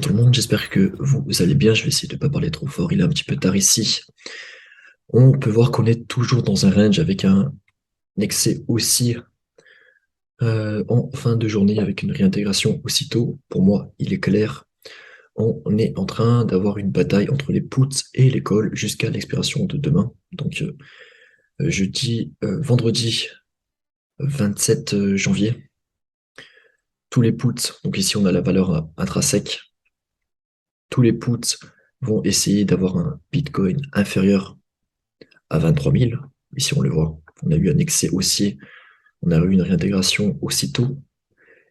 tout le monde, j'espère que vous allez bien. Je vais essayer de ne pas parler trop fort, il est un petit peu tard ici. On peut voir qu'on est toujours dans un range avec un excès aussi en fin de journée avec une réintégration aussitôt. Pour moi, il est clair. On est en train d'avoir une bataille entre les puts et les calls jusqu'à l'expiration de demain. Donc vendredi 27 janvier. Tous les puts, donc ici on a la valeur intrinsèque, tous les puts vont essayer d'avoir un Bitcoin inférieur à 23 000. Ici, on le voit, on a eu un excès haussier, on a eu une réintégration aussitôt.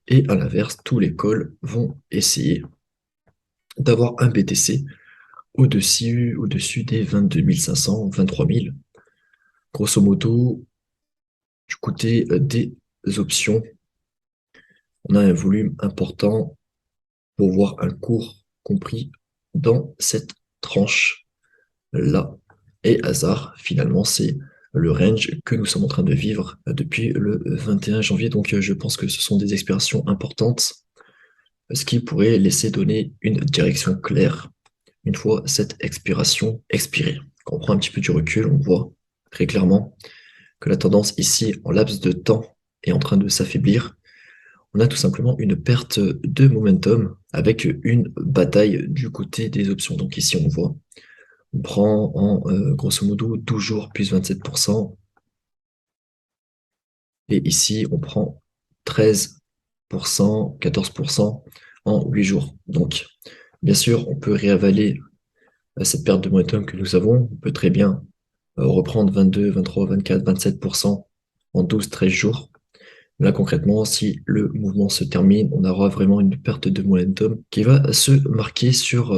Et à l'inverse, tous les calls vont essayer d'avoir un BTC au-dessus des 22 500, 23 000. Grosso modo, du côté des options, on a un volume important pour voir un cours compris dans cette tranche-là. Et hasard, finalement, c'est le range que nous sommes en train de vivre depuis le 21 janvier. Donc, je pense que ce sont des expirations importantes, ce qui pourrait laisser donner une direction claire une fois cette expiration expirée. Quand on prend un petit peu du recul, on voit très clairement que la tendance ici, en laps de temps, est en train de s'affaiblir. On a tout simplement une perte de momentum avec une bataille du côté des options. Donc ici, on voit on prend en grosso modo 12 jours plus 27%. Et ici, on prend 13%, 14% en 8 jours. Donc, bien sûr, on peut réavaler cette perte de momentum que nous avons. On peut très bien reprendre 22, 23, 24, 27% en 12, 13 jours. Là, concrètement, si le mouvement se termine, on aura vraiment une perte de momentum qui va se marquer sur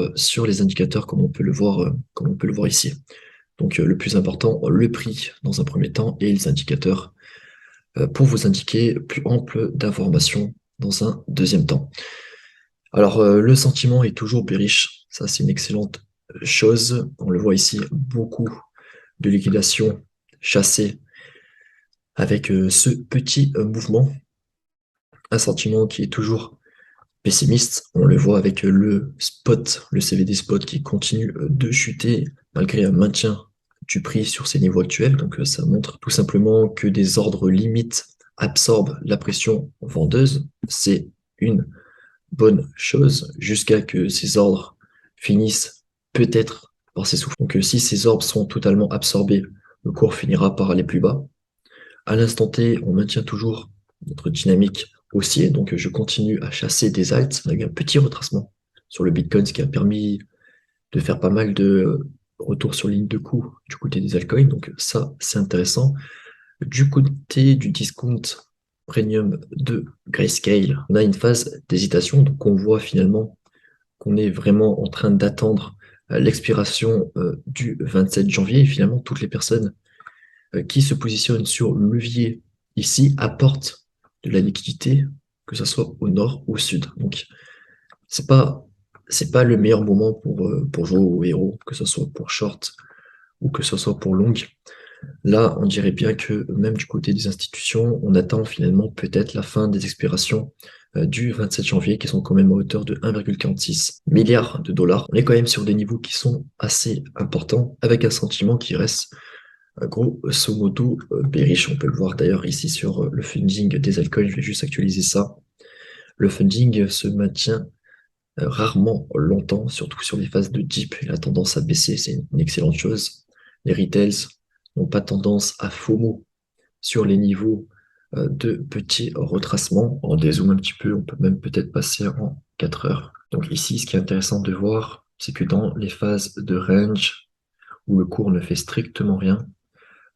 les indicateurs comme on peut le voir, comme on peut le voir ici. Donc le plus important, le prix dans un premier temps et les indicateurs pour vous indiquer plus ample d'informations dans un deuxième temps. Alors le sentiment est toujours bearish, ça c'est une excellente chose. On le voit ici, beaucoup de liquidation chassée avec ce petit mouvement. Un sentiment qui est toujours pessimiste, on le voit avec le spot, le CVD spot qui continue de chuter malgré un maintien du prix sur ces niveaux actuels. Donc ça montre tout simplement que des ordres limites absorbent la pression vendeuse. C'est une bonne chose jusqu'à que ces ordres finissent peut-être par s'essouffler. Donc si ces ordres sont totalement absorbés, le cours finira par aller plus bas. À l'instant T, on maintient toujours notre dynamique haussier, donc je continue à chasser des alts. On a eu un petit retracement sur le Bitcoin, ce qui a permis de faire pas mal de retours sur ligne de coût du côté des altcoins, donc ça c'est intéressant. Du côté du discount premium de Grayscale, on a une phase d'hésitation, donc on voit finalement qu'on est vraiment en train d'attendre l'expiration du 27 janvier, et finalement toutes les personnes qui se positionnent sur le levier ici apportent de la liquidité, que ce soit au nord ou au sud. Donc, c'est pas, c'est pas le meilleur moment pour jouer au héros, que ce soit pour short ou que ce soit pour long. Là, on dirait bien que même du côté des institutions, on attend finalement peut-être la fin des expirations du 27 janvier, qui sont quand même à hauteur de 1,46 milliards de dollars. On est quand même sur des niveaux qui sont assez importants, avec un sentiment qui reste grosso modo bearish. On peut le voir d'ailleurs ici sur le funding des altcoins. Je vais juste actualiser ça. Le funding se maintient rarement longtemps, surtout sur les phases de dip. Il a tendance à baisser, c'est une excellente chose. Les retails n'ont pas tendance à FOMO sur les niveaux de petits retracements. On dézoome un petit peu, on peut même peut-être passer en 4 heures. Donc ici, ce qui est intéressant de voir, c'est que dans les phases de range où le cours ne fait strictement rien,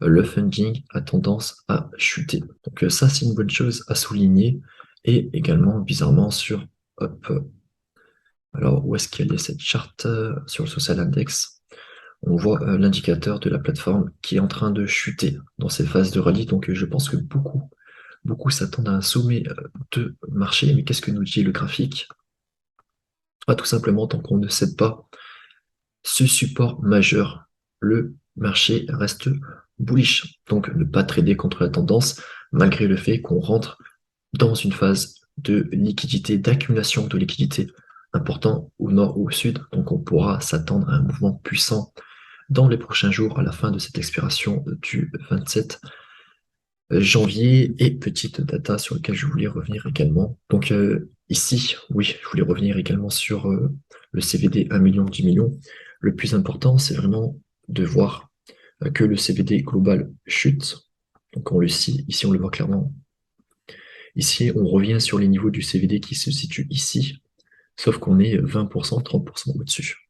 le funding a tendance à chuter. Donc ça, c'est une bonne chose à souligner. Et également, bizarrement, sur, hop, alors où est-ce qu'elle est cette charte sur le social index? On voit l'indicateur de la plateforme qui est en train de chuter dans ces phases de rallye. Donc je pense que beaucoup s'attendent à un sommet de marché. Mais qu'est-ce que nous dit le graphique? Ah, tout simplement, tant qu'on ne cède pas ce support majeur, le marché reste bullish. Donc ne pas trader contre la tendance, malgré le fait qu'on rentre dans une phase de liquidité, d'accumulation de liquidité important au nord ou au sud, donc on pourra s'attendre à un mouvement puissant dans les prochains jours à la fin de cette expiration du 27 janvier. Et petite data sur laquelle je voulais revenir également. Donc ici, oui, je voulais revenir également sur le CVD 1 million, 10 millions. Le plus important, c'est vraiment de voir que le CVD global chute. Donc on le sait, ici on le voit clairement. Ici, on revient sur les niveaux du CVD qui se situent ici, sauf qu'on est 20%, 30% au-dessus.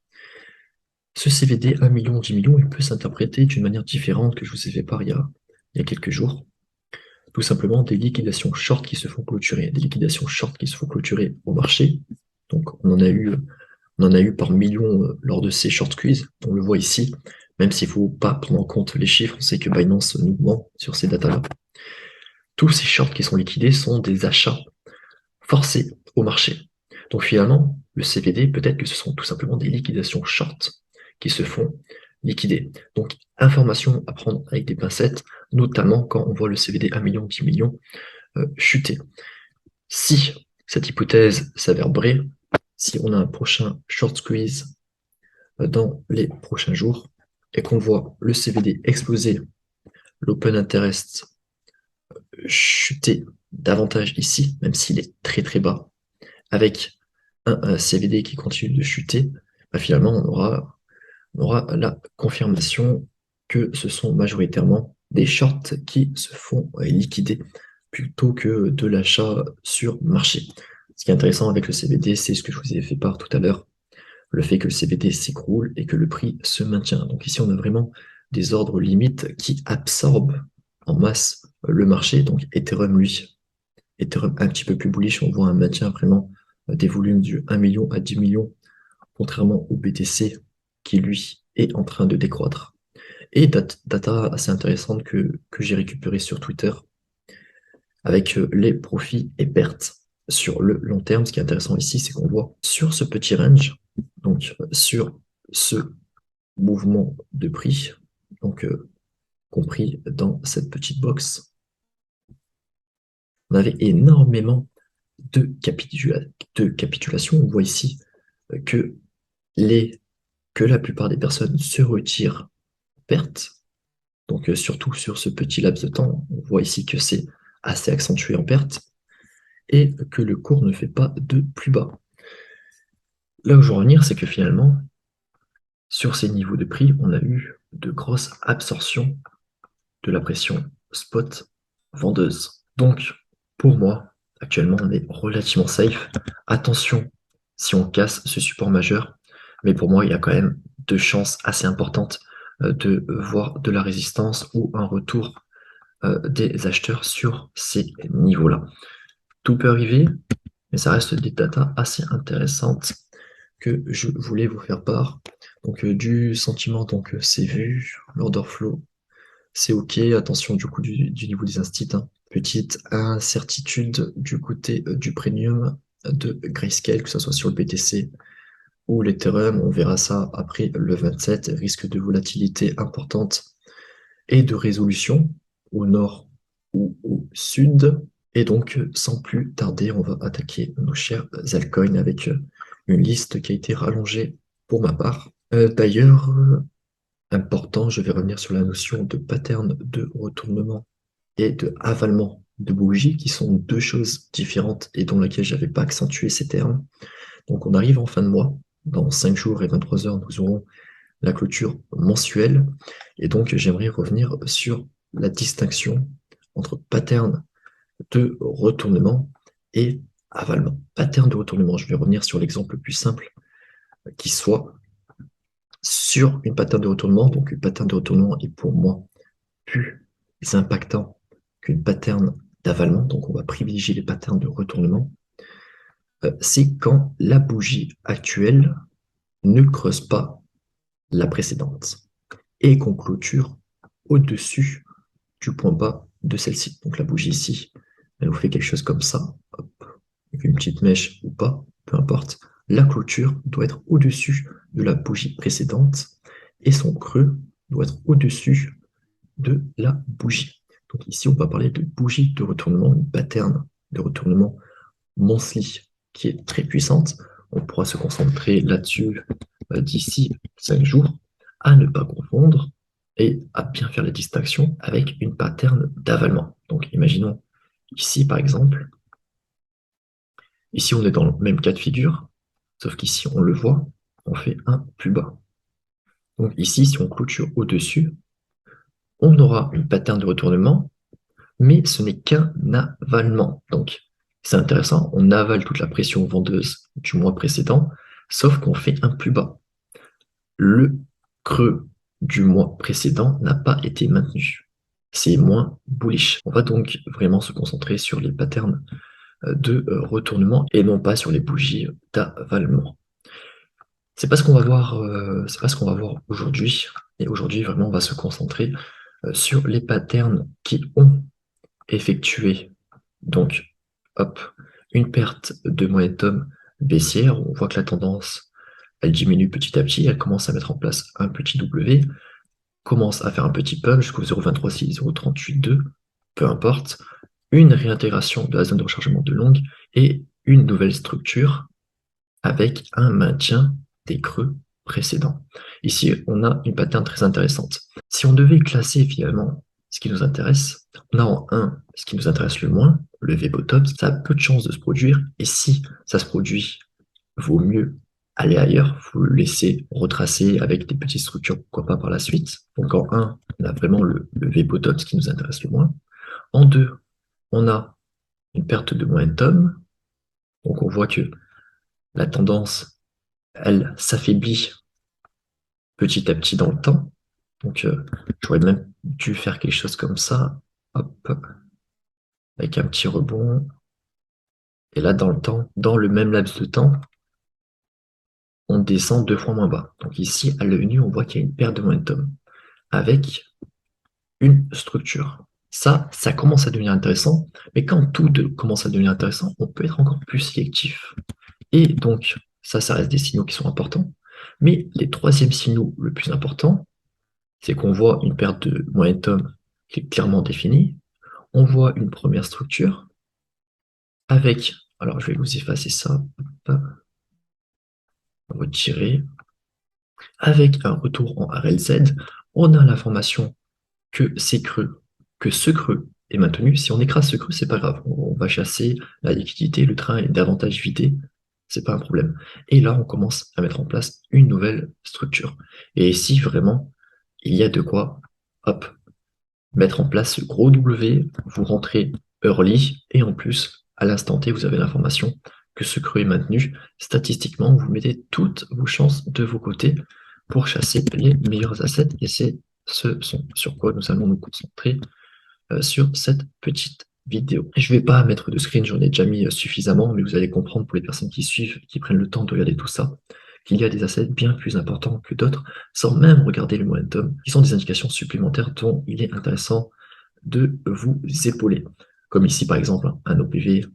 Ce CVD 1 million, 10 millions, il peut s'interpréter d'une manière différente que je vous ai fait part il y a quelques jours. Tout simplement des liquidations short qui se font clôturer, des liquidations short qui se font clôturer au marché. Donc on en a eu par millions lors de ces short squeeze, on le voit ici, même s'il ne faut pas prendre en compte les chiffres, on sait que Binance nous ment sur ces datas-là. Tous ces shorts qui sont liquidés sont des achats forcés au marché. Donc finalement, le CVD, peut-être que ce sont tout simplement des liquidations short qui se font liquider. Donc information à prendre avec des pincettes, notamment quand on voit le CVD 1 million, 10 millions chuter. Si cette hypothèse s'avère vraie, si on a un prochain short squeeze dans les prochains jours et qu'on voit le CVD exploser, l'open interest chuter davantage ici, même s'il est très très bas, avec un CVD qui continue de chuter, bah finalement on aura la confirmation que ce sont majoritairement des shorts qui se font liquider plutôt que de l'achat sur marché. Ce qui est intéressant avec le CVD, c'est ce que je vous ai fait part tout à l'heure, le fait que le CVD s'écroule et que le prix se maintient. Donc ici, on a vraiment des ordres limites qui absorbent en masse le marché. Donc Ethereum, lui, Ethereum un petit peu plus bullish, on voit un maintien vraiment des volumes du 1 million à 10 millions, contrairement au BTC qui, lui, est en train de décroître. Et data assez intéressante que j'ai récupérée sur Twitter, avec les profits et pertes sur le long terme. Ce qui est intéressant ici, c'est qu'on voit sur ce petit range, donc sur ce mouvement de prix, donc compris dans cette petite box, on avait énormément de, capitulation. On voit ici que, que la plupart des personnes se retirent pertes. Donc surtout sur ce petit laps de temps, on voit ici que c'est assez accentué en perte et que le cours ne fait pas de plus bas. Là où je veux en venir, c'est que finalement, sur ces niveaux de prix, on a eu de grosses absorptions de la pression spot vendeuse. Donc, pour moi, actuellement, on est relativement safe. Attention si on casse ce support majeur, mais pour moi, il y a quand même deux chances assez importantes de voir de la résistance ou un retour des acheteurs sur ces niveaux-là. Tout peut arriver, mais ça reste des datas assez intéressantes que je voulais vous faire part. Donc du sentiment, donc c'est vu, l'order flow, c'est ok. Attention du coup du niveau des instits, hein. Petite incertitude du côté du premium de Grayscale, que ce soit sur le BTC ou l'Ethereum, on verra ça après le 27, risque de volatilité importante et de résolution au nord ou au sud. Et donc, sans plus tarder, on va attaquer nos chers altcoins avec une liste qui a été rallongée pour ma part. D'ailleurs, important, je vais revenir sur la notion de pattern de retournement et de avalement de bougies, qui sont deux choses différentes et dans lesquelles je n'avais pas accentué ces termes. Donc on arrive en fin de mois, dans 5 jours et 23 heures, nous aurons la clôture mensuelle, et donc j'aimerais revenir sur la distinction entre pattern de retournement et avalement. Pattern de retournement, je vais revenir sur l'exemple le plus simple qui soit sur une pattern de retournement. Donc une pattern de retournement est pour moi plus impactant qu'une pattern d'avalement. Donc on va privilégier les patterns de retournement. C'est quand la bougie actuelle ne creuse pas la précédente et qu'on clôture au-dessus du point bas de celle-ci. Donc la bougie ici, elle vous fait quelque chose comme ça, hop, avec une petite mèche ou pas, peu importe. La clôture doit être au-dessus de la bougie précédente et son creux doit être au-dessus de la bougie. Donc ici, on va parler de bougie de retournement, une pattern de retournement monthly qui est très puissante. on pourra se concentrer là-dessus d'ici 5 jours, à ne pas confondre et à bien faire la distinction avec une pattern d'avalement. Donc imaginons ici par exemple, ici on est dans le même cas de figure, sauf qu'ici on le voit, on fait un plus bas. Donc ici, si on clôture au-dessus, on aura une pattern de retournement, mais ce n'est qu'un avalement. Donc c'est intéressant, on avale toute la pression vendeuse du mois précédent, sauf qu'on fait un plus bas. Le creux du mois précédent n'a pas été maintenu. C'est moins bullish. On va donc vraiment se concentrer sur les patterns de retournement et non pas sur les bougies d'avalement. C'est pas ce qu'on va voir, c'est pas ce qu'on va voir aujourd'hui. Et aujourd'hui, vraiment, on va se concentrer sur les patterns qui ont effectué donc, hop, une perte de momentum baissière. On voit que la tendance, elle diminue petit à petit, elle commence à mettre en place un petit W, commence à faire un petit pump jusqu'au 0,236, 0,382, peu importe, une réintégration de la zone de rechargement de longue et une nouvelle structure avec un maintien des creux précédents. Ici, on a une pattern très intéressante. Si on devait classer finalement ce qui nous intéresse, on a en 1 ce qui nous intéresse le moins, le V-bottom, ça a peu de chances de se produire, et si ça se produit, vaut mieux aller ailleurs, il faut le laisser retracer avec des petites structures, pourquoi pas par la suite. Donc en 1, on a vraiment le V-bottom, ce qui nous intéresse le moins. En 2, on a une perte de momentum, donc on voit que la tendance, elle s'affaiblit petit à petit dans le temps. Donc, j'aurais même dû faire quelque chose comme ça, hop, avec un petit rebond. Et là, dans le temps, dans le même laps de temps, on descend 2 fois moins bas. Donc ici, à l'œil nu, on voit qu'il y a une perte de momentum avec une structure. Ça commence à devenir intéressant, mais quand commence à devenir intéressant, on peut être encore plus sélectif. Et donc, ça reste des signaux qui sont importants. Mais les troisièmes signaux le plus important, c'est qu'on voit une perte de momentum qui est clairement définie. On voit une première structure avec, alors je vais vous effacer ça, hop, retirer, avec un retour en RLZ. On a l'information que ces creux, que ce creux est maintenu. Si on écrase ce creux, c'est pas grave. On va chasser la liquidité, le train est davantage vidé, c'est pas un problème. Et là, on commence à mettre en place une nouvelle structure. Et ici, vraiment, il y a de quoi, hop, mettre en place ce gros W, vous rentrez early, et en plus, à l'instant T, vous avez l'information que ce creux est maintenu. Statistiquement, vous mettez toutes vos chances de vos côtés pour chasser les meilleurs assets, et c'est ce sur quoi nous allons nous concentrer sur cette petite vidéo. Je ne vais pas mettre de screen, j'en ai déjà mis suffisamment, mais vous allez comprendre pour les personnes qui suivent, qui prennent le temps de regarder tout ça, qu'il y a des assets bien plus importants que d'autres, sans même regarder le momentum, qui sont des indications supplémentaires dont il est intéressant de vous épauler. Comme ici, par exemple, un OPV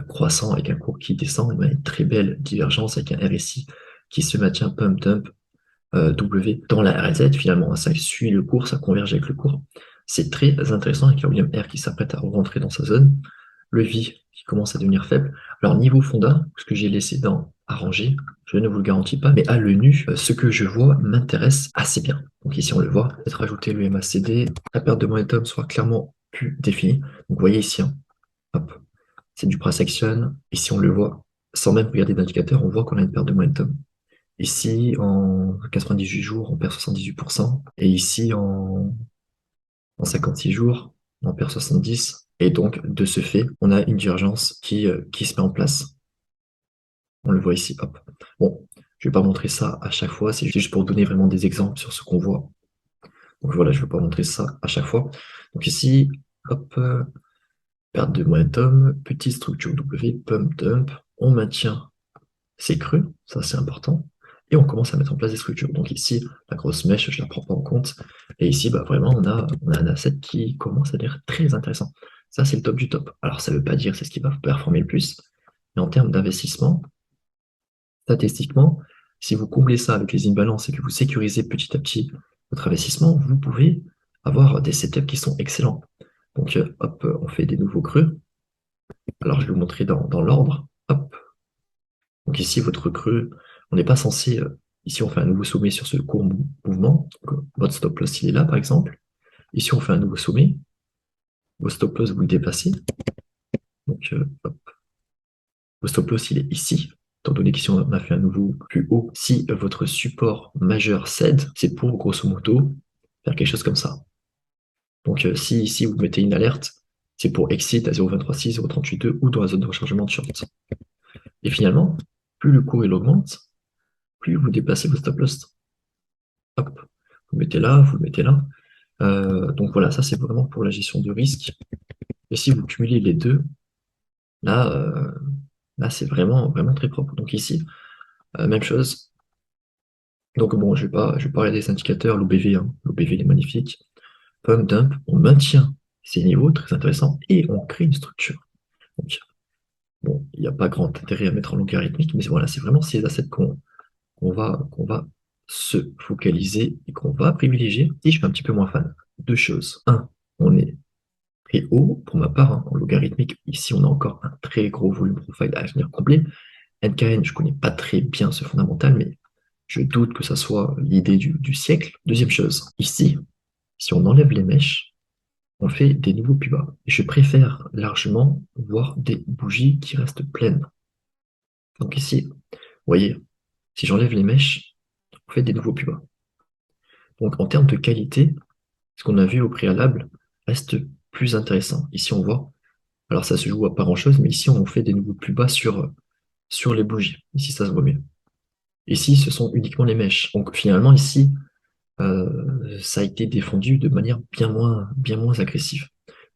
croissant avec un cours qui descend, on a une très belle divergence avec un RSI qui se maintient pump dump W dans la RLZ, finalement, ça suit le cours, ça converge avec le cours. C'est très intéressant avec un William R qui s'apprête à rentrer dans sa zone, le V qui commence à devenir faible. Alors, niveau fonda, ce que j'ai laissé dans arrangé, je ne vous le garantis pas, mais à l'œil nu, ce que je vois m'intéresse assez bien. Donc ici, on le voit, peut-être ajouter le MACD, la perte de momentum sera clairement plus définie. Donc, vous voyez ici, hein, hop, c'est du price action. Ici, on le voit, sans même regarder d'indicateur, on voit qu'on a une perte de momentum. Ici, en 98 jours, on perd 78%. Et ici, en 56 jours, on perd 70%. Et donc, de ce fait, on a une divergence qui se met en place. On le voit ici, hop. Bon, je vais pas montrer ça à chaque fois, c'est juste pour donner vraiment des exemples sur ce qu'on voit. Donc voilà, je vais pas montrer ça à chaque fois. Donc ici, hop, perte de momentum, petite structure W, pump dump, on maintient ces creux, ça c'est important, et on commence à mettre en place des structures. Donc ici, la grosse mèche, je ne la prends pas en compte, et ici, bah, vraiment, on a un asset qui commence à devenir très intéressant. Ça, c'est le top du top. Alors, ça ne veut pas dire c'est ce qui va performer le plus, mais en termes d'investissement, statistiquement, si vous comblez ça avec les imbalances et que vous sécurisez petit à petit votre investissement, vous pouvez avoir des setups qui sont excellents. Donc, hop, on fait des nouveaux creux. Alors, je vais vous montrer dans l'ordre. Hop, Donc ici, votre creux, on n'est pas censé, ici on fait un nouveau sommet sur ce court mouvement, donc, votre stop loss il est là par exemple, ici on fait un nouveau sommet, votre stop loss vous le dépassez, donc hop, votre stop loss il est ici, étant donné qu'ici on a fait un nouveau plus haut, si votre support majeur cède, c'est pour grosso modo faire quelque chose comme ça. Donc si ici vous mettez une alerte, c'est pour exit à 0,236, 0,382 ou dans la zone de rechargement de short. Et finalement, plus le cours il augmente, plus vous déplacez votre stop loss. Hop, vous le mettez là, vous le mettez là. Donc voilà, ça c'est vraiment pour la gestion de risque. Et si vous cumulez les deux, là, là c'est vraiment, vraiment très propre. Donc ici, même chose. Donc bon, je vais pas regarder les indicateurs, l'OBV, hein. L'OBV il est magnifique. Pump, dump, on maintient ces niveaux, très intéressant, et on crée une structure. Donc, bon, il n'y a pas grand intérêt à mettre en logarithmique, mais voilà, c'est vraiment ces assets qu'on va se focaliser et qu'on va privilégier. Et je suis un petit peu moins fan. Deux choses. Un, on est très haut, pour ma part, hein, en logarithmique. Ici, on a encore un très gros volume profile à venir combler. NKN, je connais pas très bien ce fondamental, mais je doute que ça soit l'idée du siècle. Deuxième chose, ici, si on enlève les mèches, on fait des nouveaux plus bas. Et je préfère largement voir des bougies qui restent pleines. Donc ici, vous voyez, si j'enlève les mèches, on fait des nouveaux plus bas. Donc en termes de qualité, ce qu'on a vu au préalable reste plus intéressant. Ici, on voit, alors ça se joue à pas grand-chose, mais ici, on fait des nouveaux plus bas sur les bougies. Ici, ça se voit mieux. Ici, ce sont uniquement les mèches. Donc finalement, ici, ça a été défendu de manière bien moins agressive.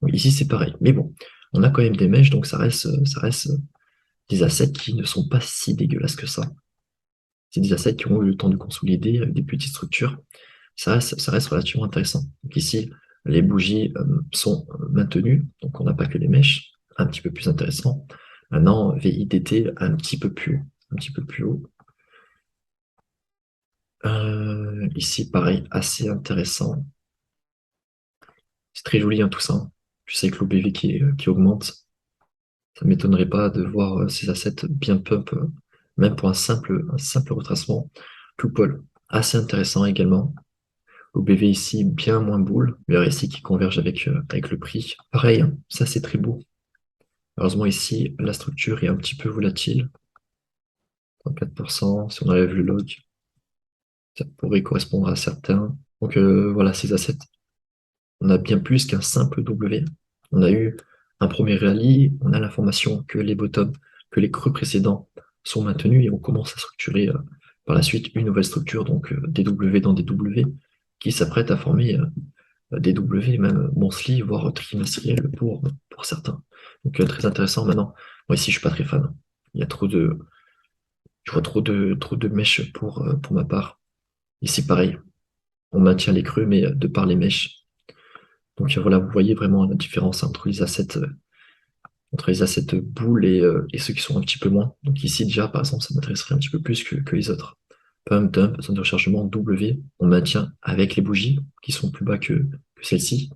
Donc, ici, c'est pareil. Mais bon, on a quand même des mèches, donc ça reste des assets qui ne sont pas si dégueulasses que ça. C'est des assets qui ont eu le temps de consolider avec des petites structures. Ça reste relativement intéressant. Donc ici, les bougies sont maintenues, donc on n'a pas que les mèches, un petit peu plus intéressant. Maintenant, VIDT un petit peu plus haut, un petit peu plus haut. Ici, pareil, assez intéressant. C'est très joli, hein, tout ça. Je sais que l'OBV qui augmente. Ça ne m'étonnerait pas de voir ces assets bien pump, même pour un simple retracement. Tout Paul, assez intéressant également. OBV ici, bien moins boule. Le RSI qui converge avec le prix. Pareil, hein, ça c'est très beau. Heureusement ici, la structure est un petit peu volatile. 34%, si on enlève le log, ça pourrait correspondre à certains. Donc voilà, ces assets, on a bien plus qu'un simple W. On a eu un premier rallye, on a l'information que les bottoms, que les creux précédents sont maintenus et on commence à structurer par la suite une nouvelle structure, donc des W dans des W, qui s'apprête à former des W, même monthly, voire trimestriel pour certains. Donc très intéressant maintenant. Moi ici, je suis pas très fan. Il y a je vois trop de mèches pour ma part. Ici, pareil, on maintient les creux, mais de par les mèches. Donc voilà, vous voyez vraiment la différence entre les assets boules et ceux qui sont un petit peu moins. Donc ici, déjà, par exemple, ça m'intéresserait un petit peu plus que les autres. Pump, dump, zone de rechargement, W, on maintient avec les bougies qui sont plus bas que celles-ci.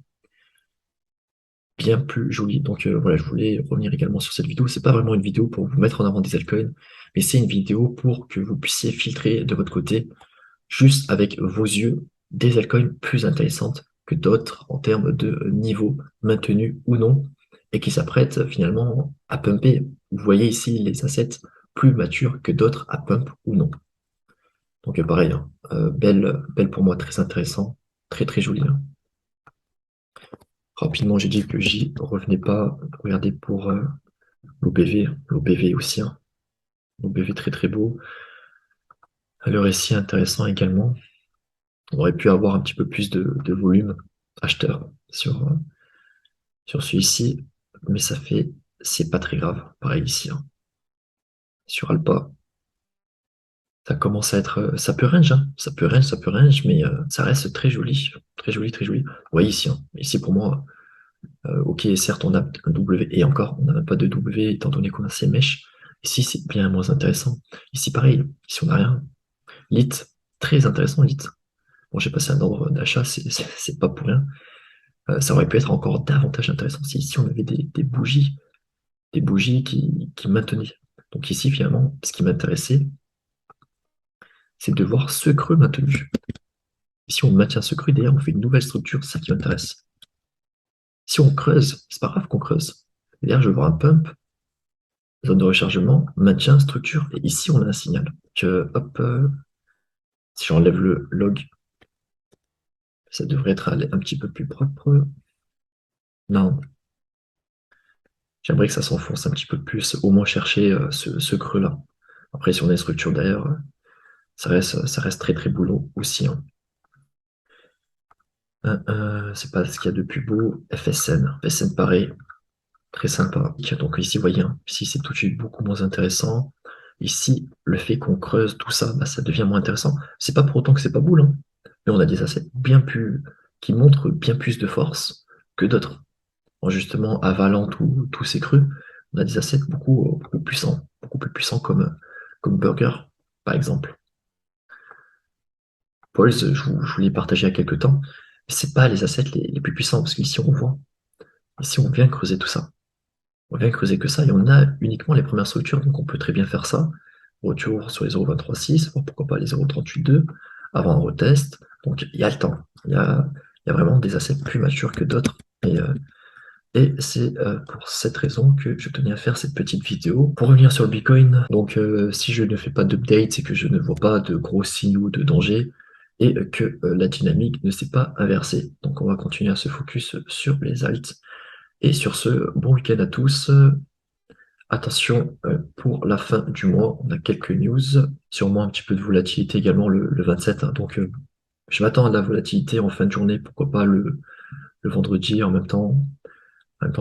Bien plus joli. Donc voilà, je voulais revenir également sur cette vidéo. C'est pas vraiment une vidéo pour vous mettre en avant des altcoins, mais c'est une vidéo pour que vous puissiez filtrer de votre côté, juste avec vos yeux, des altcoins plus intéressantes que d'autres en termes de niveau maintenu ou non, et qui s'apprêtent finalement à pumper. Vous voyez ici les assets plus matures que d'autres à pump ou non. Donc pareil, hein, belle pour moi, très intéressant, très joli, hein. Rapidement, j'ai dit que j'y revenais pas. Regardez pour l'OBV aussi, hein. L'OBV très beau. Le récit intéressant également. On aurait pu avoir un petit peu plus de volume acheteur sur celui-ci, mais c'est pas très grave. Pareil ici, hein. Sur Alpa, ça commence à être, ça peut range, mais ça reste très joli. Vous voyez ici, hein. Ici pour moi, ok, certes on a un W, et encore, on n'a même pas de W étant donné qu'on a ces mèches. Ici c'est bien moins intéressant. Ici pareil, ici on n'a rien. Lit, très intéressant Lit. Bon, j'ai passé un ordre d'achat, c'est pas pour rien. Ça aurait pu être encore davantage intéressant si ici on avait des bougies qui maintenaient. Donc ici, finalement, ce qui m'intéressait, c'est de voir ce creux maintenu. Et si on maintient ce creux, derrière, on fait une nouvelle structure, c'est ça qui m'intéresse. Si on creuse, c'est pas grave qu'on creuse. Derrière, je veux voir un pump, zone de rechargement, maintien, structure, et ici, on a un signal. Hop, si j'enlève le log, ça devrait être un petit peu plus propre. Non, j'aimerais que ça s'enfonce un petit peu plus, au moins chercher ce creux-là. Après, si on a une structure derrière, ça reste très très boulot aussi, hein. C'est pas ce qu'il y a de plus beau. FSN. FSN pareil, très sympa. Donc ici, vous voyez, hein, ici c'est tout de suite beaucoup moins intéressant. Ici, le fait qu'on creuse tout ça, bah, ça devient moins intéressant. C'est pas pour autant que c'est pas boule, hein, mais on a des assets bien plus qui montrent bien plus de force que d'autres. En justement avalant tous ces crus, on a des assets beaucoup plus puissants comme Burger, par exemple. Pauls, je vous l'ai partagé il y a quelques temps, mais c'est pas les assets les plus puissants, parce qu'ici on voit, ici on vient creuser tout ça. On vient creuser que ça, et on a uniquement les premières structures, donc on peut très bien faire ça. Retour sur les 0,23,6, voire pourquoi pas les 0,38,2, avant un retest. Donc il y a le temps. Il y a vraiment des assets plus matures que d'autres. Et c'est pour cette raison que je tenais à faire cette petite vidéo. Pour revenir sur le Bitcoin, donc si je ne fais pas d'update, c'est que je ne vois pas de gros signaux de danger et que la dynamique ne s'est pas inversée. Donc on va continuer à se focus sur les alts. Et sur ce, bon week-end à tous. Attention, pour la fin du mois, on a quelques news, sûrement un petit peu de volatilité également le 27, hein. Donc je m'attends à de la volatilité en fin de journée, pourquoi pas le vendredi en même temps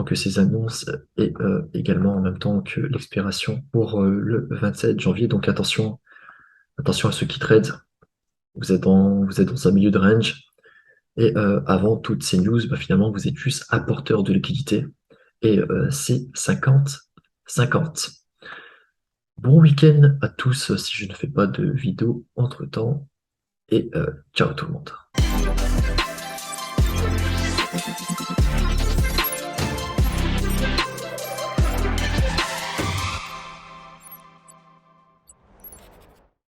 que ces annonces et également en même temps que l'expiration pour le 27 janvier. Donc attention à ceux qui tradent. Vous êtes dans un milieu de range. Et avant toutes ces news, bah, finalement, vous êtes juste apporteur de liquidité. Et c'est 50-50. Bon week-end à tous si je ne fais pas de vidéo entre-temps. Et ciao tout le monde.